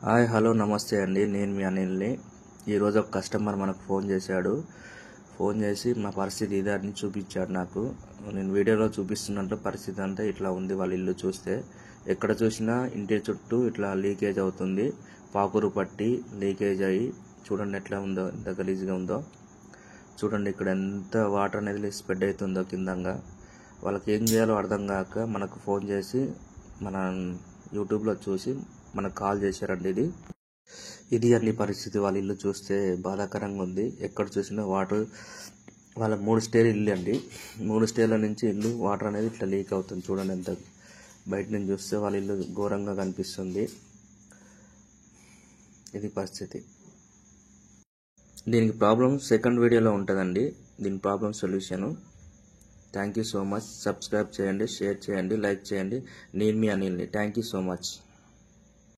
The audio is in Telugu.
హాయ్ హలో నమస్తే అండి. నేను మీ అనిల్ని. ఈరోజు ఒక కస్టమర్ మనకు ఫోన్ చేశాడు. ఫోన్ చేసి మా పరిస్థితి ఇదని చూపించాడు నాకు. నేను వీడియోలో చూపిస్తున్నట్లు పరిస్థితి అంతా ఇట్లా ఉంది. వాళ్ళ ఇల్లు చూస్తే ఎక్కడ చూసినా ఇంటి చుట్టూ ఇట్లా లీకేజ్ అవుతుంది. పాకురు పట్టి లీకేజ్ అయ్యి చూడండి ఎట్లా ఉందో, ఎంత గలీజ్గా ఉందో చూడండి. ఇక్కడ ఎంత వాటర్ అనేది స్ప్రెడ్ అవుతుందో కిందంగా. వాళ్ళకి ఏం చేయాలో అర్థం కాక మనకు ఫోన్ చేసి మన యూట్యూబ్లో చూసి మనకు కాల్ చేశారండి. ఇది అన్ని పరిస్థితి. వాళ్ళ ఇల్లు చూస్తే బాధాకరంగా ఉంది. ఎక్కడ చూసినా వాటర్. వాళ్ళ 3 స్టేర్ ఇల్లు అండి. 3 స్టేర్ల నుంచి ఇల్లు వాటర్ అనేది ఇట్లా లీక్ అవుతుంది. చూడండి ఎంత బయట నుంచి చూస్తే వాళ్ళ ఇల్లు ఘోరంగా కనిపిస్తుంది. ఇది పరిస్థితి. దీనికి ప్రాబ్లం సెకండ్ వీడియోలో ఉంటుందండి. దీని problem solution. Thank you so much. Subscribe చేయండి, షేర్ చేయండి, లైక్ చేయండి. నేను మీ అనిల్ని. Thank you so much.